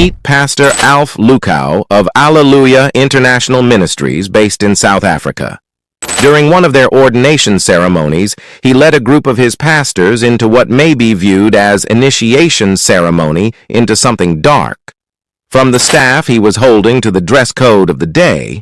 Meet Pastor Alf Lukau of Alleluia International Ministries based in South Africa. During one of their ordination ceremonies, he led a group of his pastors into what may be viewed as initiation ceremony into something dark. From the staff he was holding to the dress code of the day,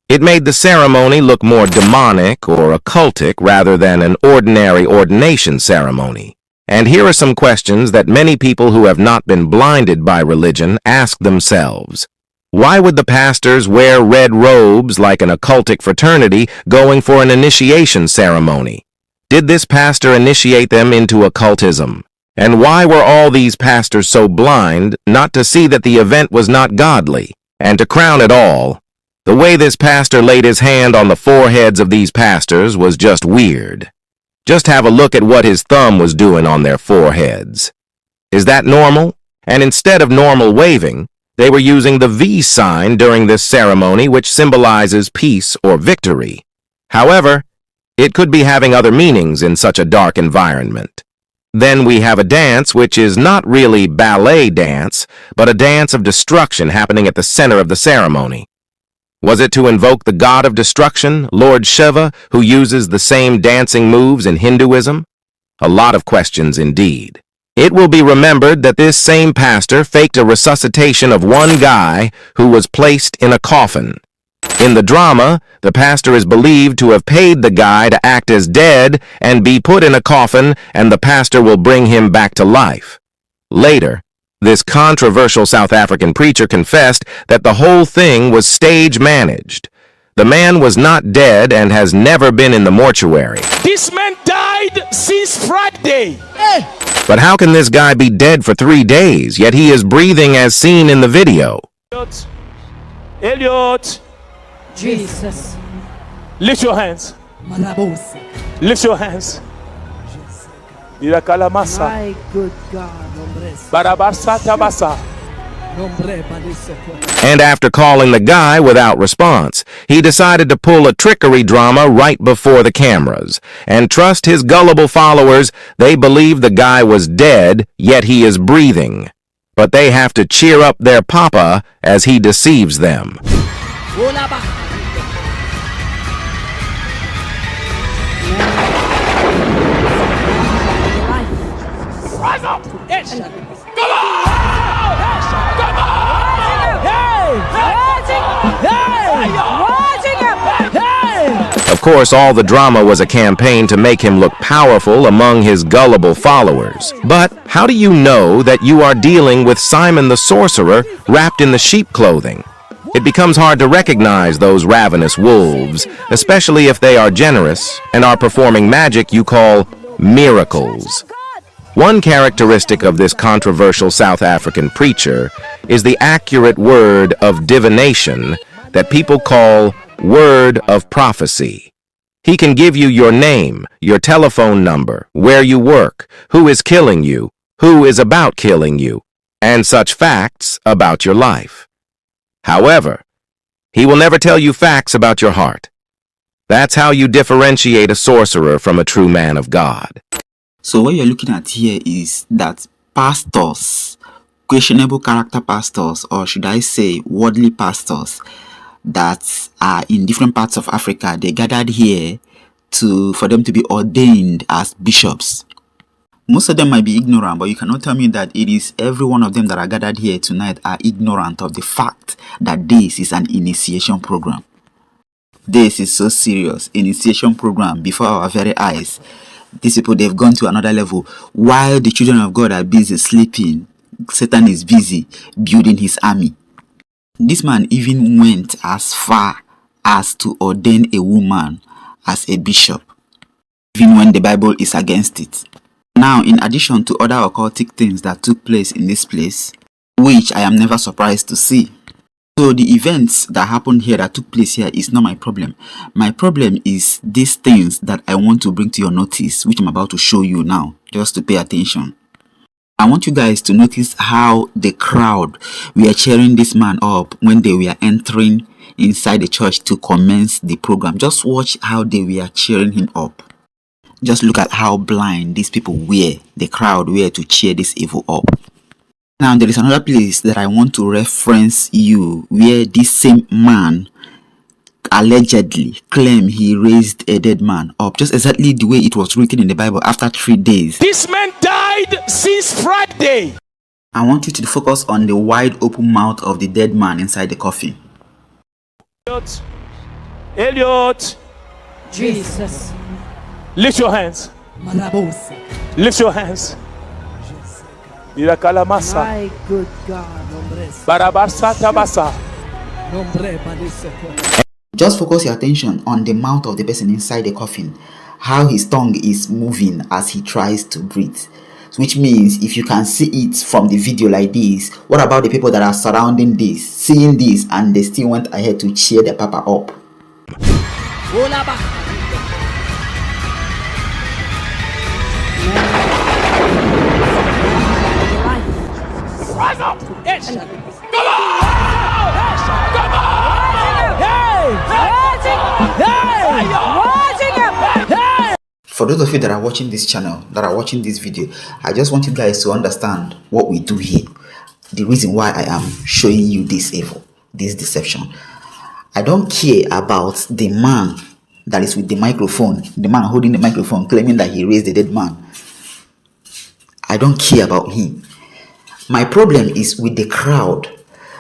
it made the ceremony look more demonic or occultic rather than an ordinary ordination ceremony. And here are some questions that many people who have not been blinded by religion ask themselves. Why would the pastors wear red robes like an occultic fraternity going for an initiation ceremony? Did this pastor initiate them into occultism? And why were all these pastors so blind not to see that the event was not godly? And to crown it all, the way this pastor laid his hand on the foreheads of these pastors was just weird. Just have a look at what his thumb was doing on their foreheads. Is that normal? And instead of normal waving, they were using the V sign during this ceremony, which symbolizes peace or victory. However, it could be having other meanings in such a dark environment. Then we have a dance which is not really ballet dance, but a dance of destruction happening at the center of the ceremony. Was it to invoke the god of destruction, Lord Shiva, who uses the same dancing moves in Hinduism? A lot of questions indeed. It will be remembered that this same pastor faked a resuscitation of one guy who was placed in a coffin. In the drama, the pastor is believed to have paid the guy to act as dead and be put in a coffin, and the pastor will bring him back to life. Later, this controversial South African preacher confessed that the whole thing was stage managed. The man was not dead and has never been in the mortuary. This man died since Friday. But how can this guy be dead for 3 days, yet he is breathing as seen in the video? Elliot. Jesus. Lift your hands. Lift your hands. My good God. And after calling the guy without response, he decided to pull a trickery drama right before the cameras. And trust his gullible followers, they believe the guy was dead, yet he is breathing. But they have to cheer up their papa as he deceives them. Rise up! Yes. Come on! Of course, all the drama was a campaign to make him look powerful among his gullible followers. But how do you know that you are dealing with Simon the sorcerer wrapped in the sheep clothing? It becomes hard to recognize those ravenous wolves, especially if they are generous and are performing magic you call miracles. One characteristic of this controversial South African preacher is the accurate word of divination that people call word of prophecy. He can give you your name, your telephone number, where you work, who is killing you, who is about killing you, and such facts about your life. However, he will never tell you facts about your heart. That's how you differentiate a sorcerer from a true man of God. So what you're looking at here is that pastors, questionable character pastors, or should I say worldly pastors, that are in different parts of Africa, they gathered here for them to be ordained as bishops. Most of them might be ignorant, but you cannot tell me that it is every one of them that are gathered here tonight are ignorant of the fact that this is an initiation program. This is so serious. Initiation program before our very eyes. These people, they've gone to another level. While the children of God are busy sleeping, Satan is busy building his army. This man even went as far as to ordain a woman as a bishop, even when the Bible is against it. Now, in addition to other occultic things that took place in this place, which I am never surprised to see. So the events that happened here, that took place here, is not my problem. My problem is these things that I want to bring to your notice, which I'm about to show you now, just to pay attention. I want you guys to notice how the crowd were cheering this man up when they were entering inside the church to commence the program. Just watch how they were cheering him up. Just look at how blind these people were, the crowd were, to cheer this evil up. Now, there is another place that I want to reference you where this same man allegedly claimed he raised a dead man up, just exactly the way it was written in the Bible after 3 days. This man died since Friday. I want you to focus on the wide open mouth of the dead man inside the coffin. Elliot, Jesus. lift your hands. Marabosa. Lift your hands. Irakalamasa. My good God. Barabasa tabasa. Nombre Baliseko. Just focus your attention on the mouth of the person inside the coffin, how his tongue is moving as he tries to breathe. Which means if you can see it from the video like this, what about the people that are surrounding this, seeing this, and they still went ahead to cheer the papa up? Rise up! Yes! Come on! Come on! Hey! For those of you that are watching this channel, that are watching this video, I just want you guys to understand what we do here. The reason why I am showing you this evil, this deception. I don't care about the man that is with the microphone, the man holding the microphone claiming that he raised the dead man. I don't care about him. My problem is with the crowd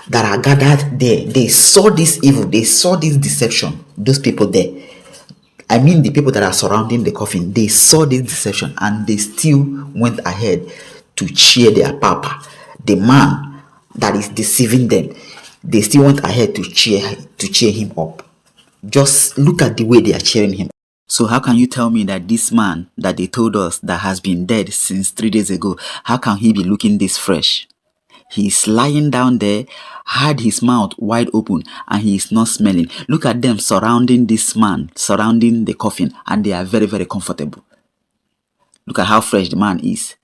that are gathered there. They saw this evil, they saw this deception. Those people there, I mean the people that are surrounding the coffin, they saw this deception and they still went ahead to cheer their papa, the man that is deceiving them. They still went ahead to cheer him up. Just look at the way they are cheering him. So how can you tell me that this man that they told us that has been dead since 3 days ago, how can he be looking this fresh? He's lying down there, had his mouth wide open, and he is not smelling. Look at them surrounding this man, surrounding the coffin, and they are very, very comfortable. Look at how fresh the man is.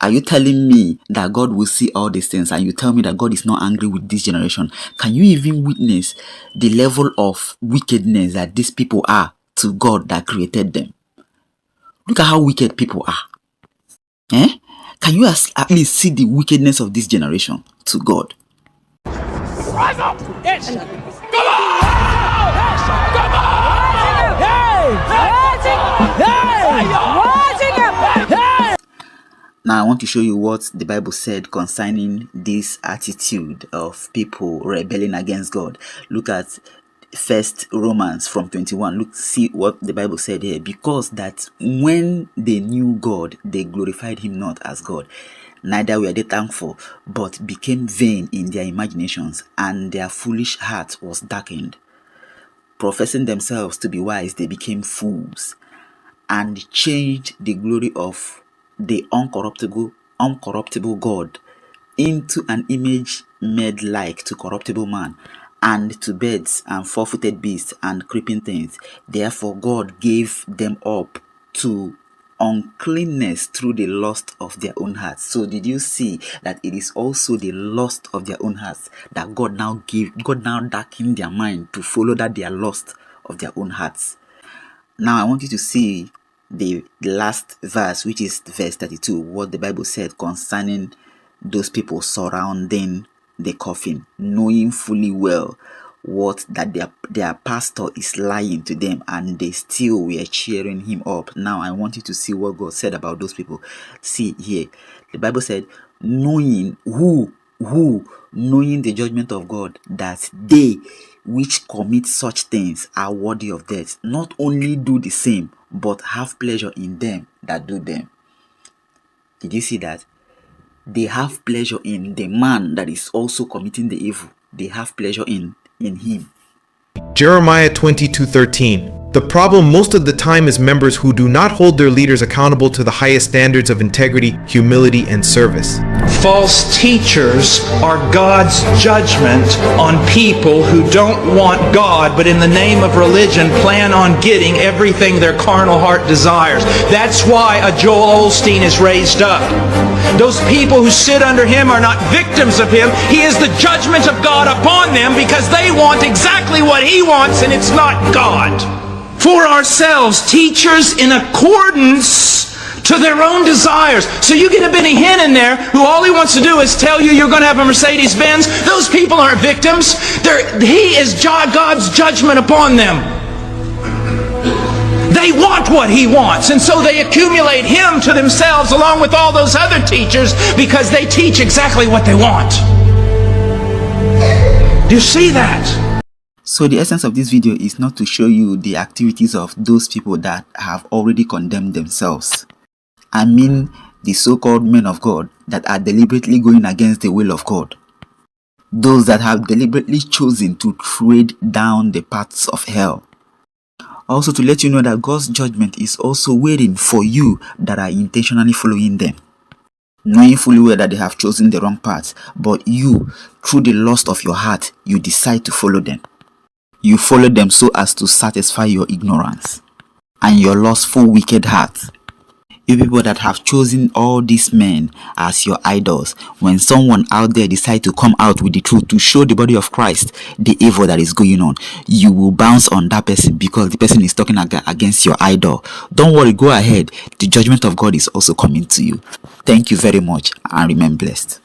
Are you telling me that God will see all these things and you tell me that God is not angry with this generation? Can you even witness the level of wickedness that these people are to God that created them? Look at how wicked people are. Can you at least see the wickedness of this generation to God? Rise up! Yes! Come on! Come on! Hey! Now I want to show you what the Bible said concerning this attitude of people rebelling against God. Look at 1 Romans from 21. Look, see what the Bible said here. Because that when they knew God, they glorified him not as God, neither were they thankful, but became vain in their imaginations, and their foolish heart was darkened. Professing themselves to be wise, they became fools, and changed the glory of the uncorruptible God into an image made like to corruptible man, and to birds and four-footed beasts and creeping things. Therefore God gave them up to uncleanness through the lust of their own hearts. So did you see that it is also the lust of their own hearts that God now darkened their mind to follow that their lust of their own hearts? Now I want you to see the last verse, which is verse 32, what the Bible said concerning those people surrounding the coffin, knowing fully well what that their pastor is lying to them, and they still were cheering him up. Now I want you to see what God said about those people. See here, the Bible said, knowing knowing the judgment of God, that they which commit such things are worthy of death, not only do the same, but have pleasure in them that do them. Did you see that? They have pleasure in the man that is also committing the evil. They have pleasure in him. Jeremiah 22:13. The problem most of the time is members who do not hold their leaders accountable to the highest standards of integrity, humility, and service. False teachers are God's judgment on people who don't want God, but in the name of religion plan on getting everything their carnal heart desires. That's why a Joel Osteen is raised up. Those people who sit under him are not victims of him. He is the judgment of God upon them because they want exactly what he wants, and it's not God. For ourselves, teachers in accordance to their own desires. So you get a Benny Hinn in there who all he wants to do is tell you you're going to have a Mercedes-Benz. Those people aren't victims. He is God's judgment upon them. They want what he wants, and so they accumulate him to themselves along with all those other teachers because they teach exactly what they want. Do you see that? So the essence of this video is not to show you the activities of those people that have already condemned themselves. I mean the so-called men of God that are deliberately going against the will of God. Those that have deliberately chosen to tread down the paths of hell. Also to let you know that God's judgment is also waiting for you that are intentionally following them. Knowing fully well that they have chosen the wrong path, but you, through the lust of your heart, you decide to follow them. You follow them so as to satisfy your ignorance and your lustful wicked heart. You people that have chosen all these men as your idols, when someone out there decides to come out with the truth to show the body of Christ the evil that is going on, you will bounce on that person because the person is talking against your idol. Don't worry, go ahead. The judgment of God is also coming to you. Thank you very much and remain blessed.